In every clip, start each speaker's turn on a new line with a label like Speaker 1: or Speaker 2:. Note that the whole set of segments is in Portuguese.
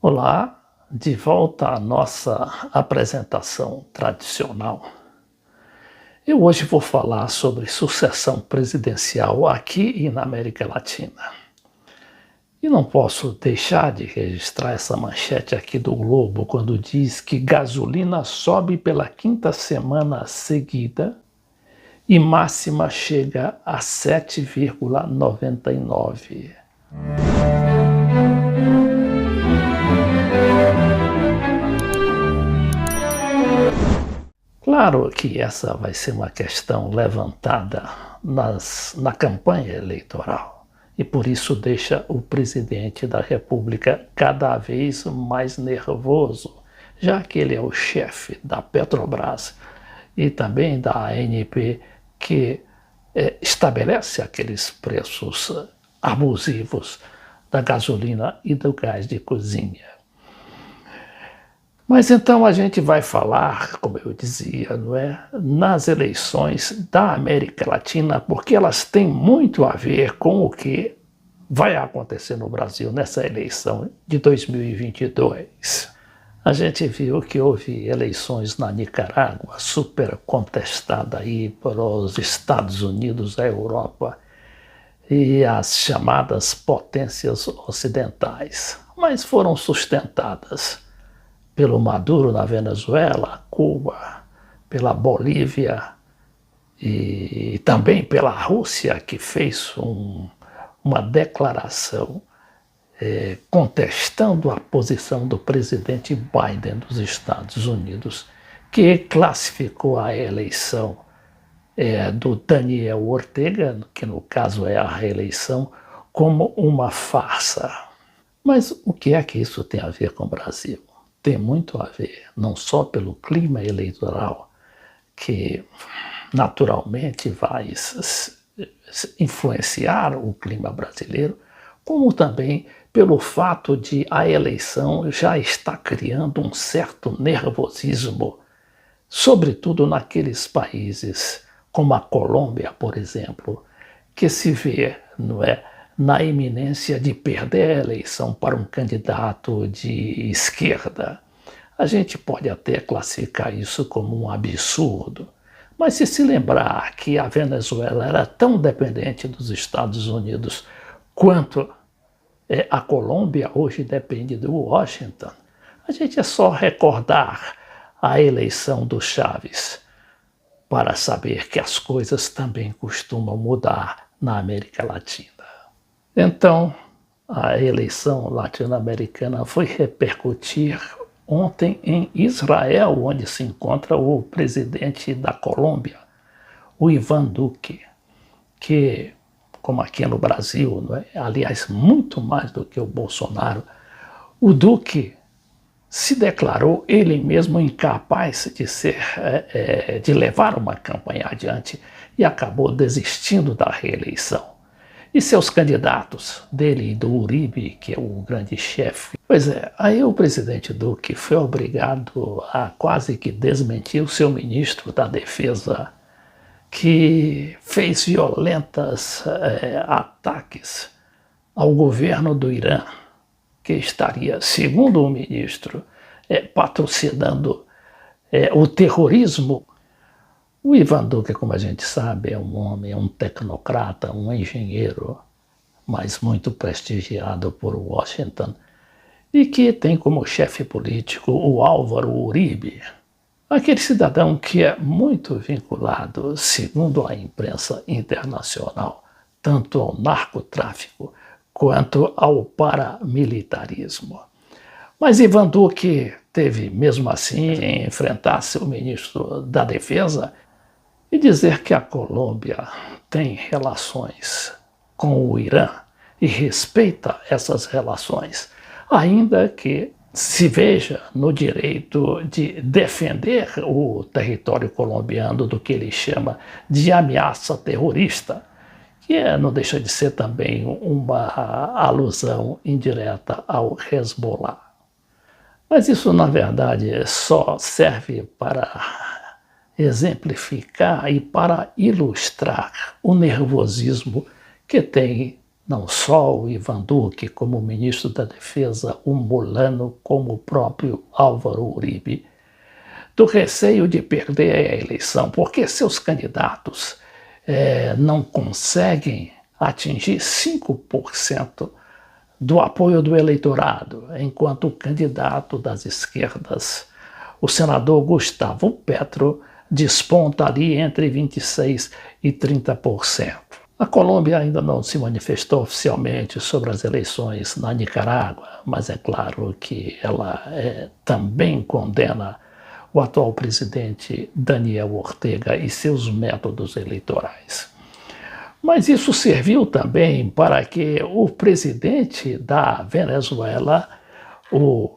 Speaker 1: Olá, de volta à nossa apresentação tradicional. Eu hoje vou falar sobre sucessão presidencial aqui e na América Latina. E não posso deixar de registrar essa manchete aqui do Globo quando diz que gasolina sobe pela quinta semana seguida e máxima chega a 7,99. Claro que essa vai ser uma questão levantada na campanha eleitoral e por isso deixa o presidente da República cada vez mais nervoso, já que ele é o chefe da Petrobras e também da ANP, que estabelece aqueles preços abusivos da gasolina e do gás de cozinha. Mas então a gente vai falar, como eu dizia, não é, nas eleições da América Latina, porque elas têm muito a ver com o que vai acontecer no Brasil nessa eleição de 2022. A gente viu que houve eleições na Nicarágua, super contestada aí pelos Estados Unidos, a Europa e as chamadas potências ocidentais, mas foram sustentadas pelo Maduro na Venezuela, Cuba, pela Bolívia e também pela Rússia, que fez uma declaração contestando a posição do presidente Biden dos Estados Unidos, que classificou a eleição do Daniel Ortega, que no caso é a reeleição, como uma farsa. Mas o que é que isso tem a ver com o Brasil? Tem muito a ver, não só pelo clima eleitoral, que naturalmente vai influenciar o clima brasileiro, como também pelo fato de a eleição já estar criando um certo nervosismo, sobretudo naqueles países como a Colômbia, por exemplo, que se vê, não é, na iminência de perder a eleição para um candidato de esquerda. A gente pode até classificar isso como um absurdo, mas se lembrar que a Venezuela era tão dependente dos Estados Unidos quanto a Colômbia hoje depende do Washington, a gente é só recordar a eleição do Chávez para saber que as coisas também costumam mudar na América Latina. Então, a eleição latino-americana foi repercutir ontem em Israel, onde se encontra o presidente da Colômbia, o Ivan Duque, que, como aqui no Brasil, não é? Aliás, muito mais do que o Bolsonaro, o Duque se declarou ele mesmo incapaz de levar uma campanha adiante e acabou desistindo da reeleição. E seus candidatos, dele e do Uribe, que é o grande chefe. Pois é, aí o presidente Duque foi obrigado a quase que desmentir o seu ministro da Defesa, que fez violentos ataques ao governo do Irã, que estaria, segundo o ministro, patrocinando o terrorismo. O Ivan Duque, como a gente sabe, é um homem, um tecnocrata, um engenheiro, mas muito prestigiado por Washington, e que tem como chefe político o Álvaro Uribe, aquele cidadão que é muito vinculado, segundo a imprensa internacional, tanto ao narcotráfico quanto ao paramilitarismo. Mas Ivan Duque teve, mesmo assim, em enfrentar seu ministro da Defesa e dizer que a Colômbia tem relações com o Irã e respeita essas relações, ainda que se veja no direito de defender o território colombiano do que ele chama de ameaça terrorista, que não deixa de ser também uma alusão indireta ao Hezbollah. Mas isso, na verdade, só serve para exemplificar e para ilustrar o nervosismo que tem não só o Ivan Duque como o ministro da Defesa, o Molano, como o próprio Álvaro Uribe, do receio de perder a eleição, porque seus candidatos não conseguem atingir 5% do apoio do eleitorado, enquanto o candidato das esquerdas, o senador Gustavo Petro, desponta ali entre 26% e 30%. A Colômbia ainda não se manifestou oficialmente sobre as eleições na Nicarágua, mas é claro que ela também condena o atual presidente Daniel Ortega e seus métodos eleitorais. Mas isso serviu também para que o presidente da Venezuela, o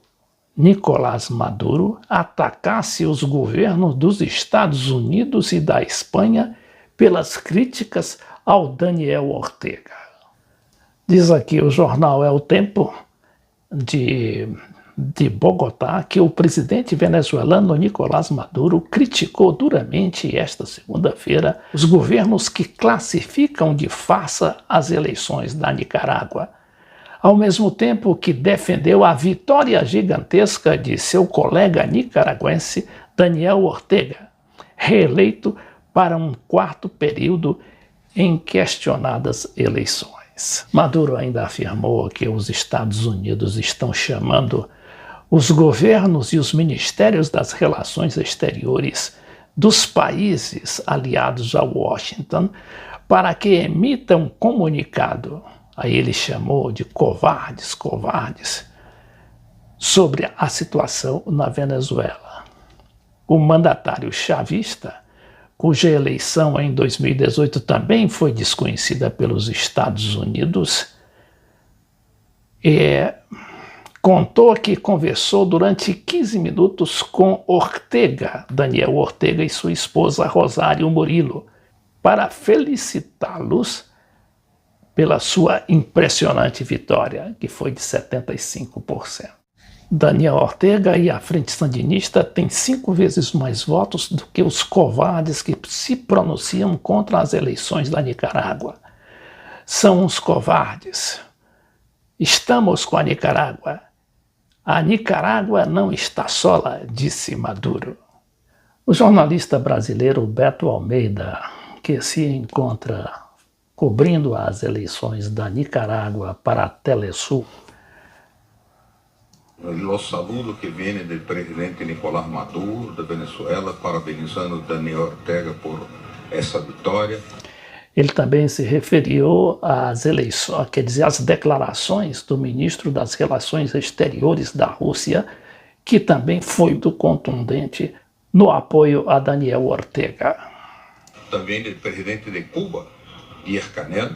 Speaker 1: Nicolás Maduro, atacasse os governos dos Estados Unidos e da Espanha pelas críticas ao Daniel Ortega. Diz aqui o jornal El Tempo de Bogotá que o presidente venezuelano Nicolás Maduro criticou duramente esta segunda-feira os governos que classificam de farsa as eleições da Nicarágua, ao mesmo tempo que defendeu a vitória gigantesca de seu colega nicaragüense Daniel Ortega, reeleito para um quarto período em questionadas eleições. Maduro ainda afirmou que os Estados Unidos estão chamando os governos e os ministérios das relações exteriores dos países aliados a Washington para que emitam um comunicado, aí ele chamou de covardes, sobre a situação na Venezuela. O mandatário chavista, cuja eleição em 2018 também foi desconhecida pelos Estados Unidos, contou que conversou durante 15 minutos com Daniel Ortega e sua esposa Rosário Murillo, para felicitá-los pela sua impressionante vitória, que foi de 75%. Daniel Ortega e a Frente Sandinista têm 5 vezes mais votos do que os covardes que se pronunciam contra as eleições da Nicarágua. São uns covardes. Estamos com a Nicarágua. A Nicarágua não está sola, disse Maduro. O jornalista brasileiro Beto Almeida, que se encontra cobrindo as eleições da Nicarágua para a Telesul.
Speaker 2: Los saludos que vêm do presidente Nicolás Maduro, da Venezuela, parabenizando Daniel Ortega por essa vitória.
Speaker 1: Ele também se referiu às eleições, quer dizer, às declarações do ministro das Relações Exteriores da Rússia, que também foi muito contundente no apoio a Daniel Ortega.
Speaker 2: Também do presidente de Cuba, Díaz-Canel,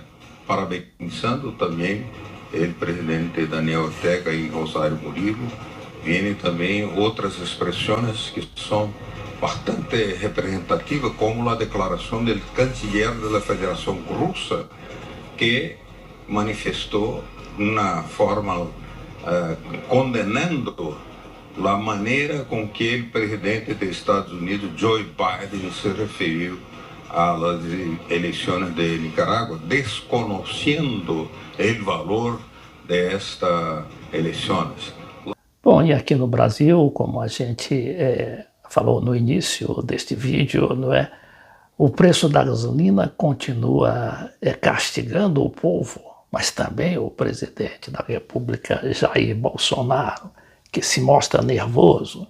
Speaker 2: parabenizando também o presidente Daniel Ortega e Rosário Murillo. Vêm também outras expressões que são bastante representativa, como a declaração do canciller da Federação Russa, que manifestou uma forma condenando a maneira com que o presidente dos Estados Unidos, Joe Biden, se referiu às eleições de Nicarágua, desconhecendo o valor destas eleições.
Speaker 1: Bom, e aqui no Brasil, como a gente falou no início deste vídeo, não é? O preço da gasolina continua castigando o povo, mas também o presidente da República, Jair Bolsonaro, que se mostra nervoso.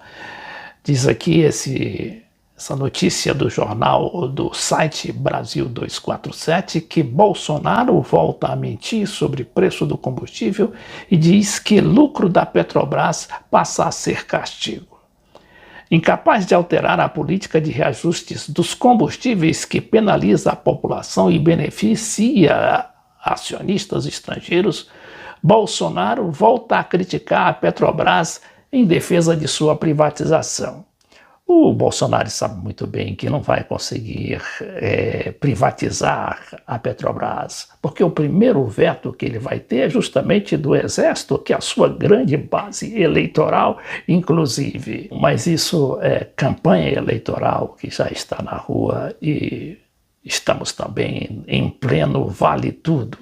Speaker 1: Diz aqui essa notícia do jornal, do site Brasil 247, que Bolsonaro volta a mentir sobre o preço do combustível e diz que lucro da Petrobras passa a ser castigo. Incapaz de alterar a política de reajustes dos combustíveis que penaliza a população e beneficia acionistas estrangeiros, Bolsonaro volta a criticar a Petrobras em defesa de sua privatização. O Bolsonaro sabe muito bem que não vai conseguir privatizar a Petrobras, porque o primeiro veto que ele vai ter é justamente do Exército, que é a sua grande base eleitoral, inclusive. Mas isso é campanha eleitoral que já está na rua e estamos também em pleno vale tudo.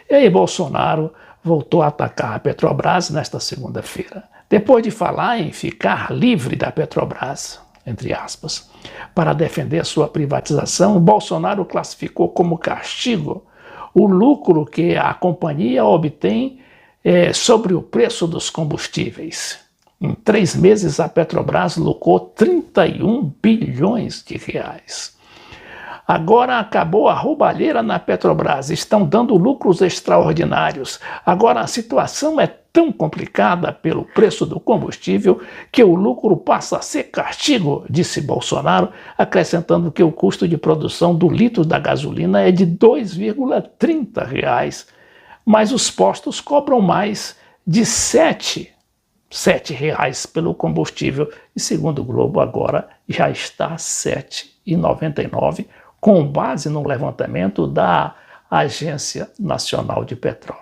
Speaker 1: E aí Bolsonaro voltou a atacar a Petrobras nesta segunda-feira. Depois de falar em ficar livre da Petrobras, entre aspas, para defender sua privatização, Bolsonaro classificou como castigo o lucro que a companhia obtém sobre o preço dos combustíveis. Em 3 meses, a Petrobras lucrou 31 bilhões de reais. Agora acabou a roubalheira na Petrobras, estão dando lucros extraordinários. Agora a situação é tão complicada pelo preço do combustível que o lucro passa a ser castigo, disse Bolsonaro, acrescentando que o custo de produção do litro da gasolina é de R$ 2,30, mas os postos cobram mais de R$ 7 pelo combustível e, segundo o Globo, agora já está R$ 7,99, com base no levantamento da Agência Nacional de Petróleo.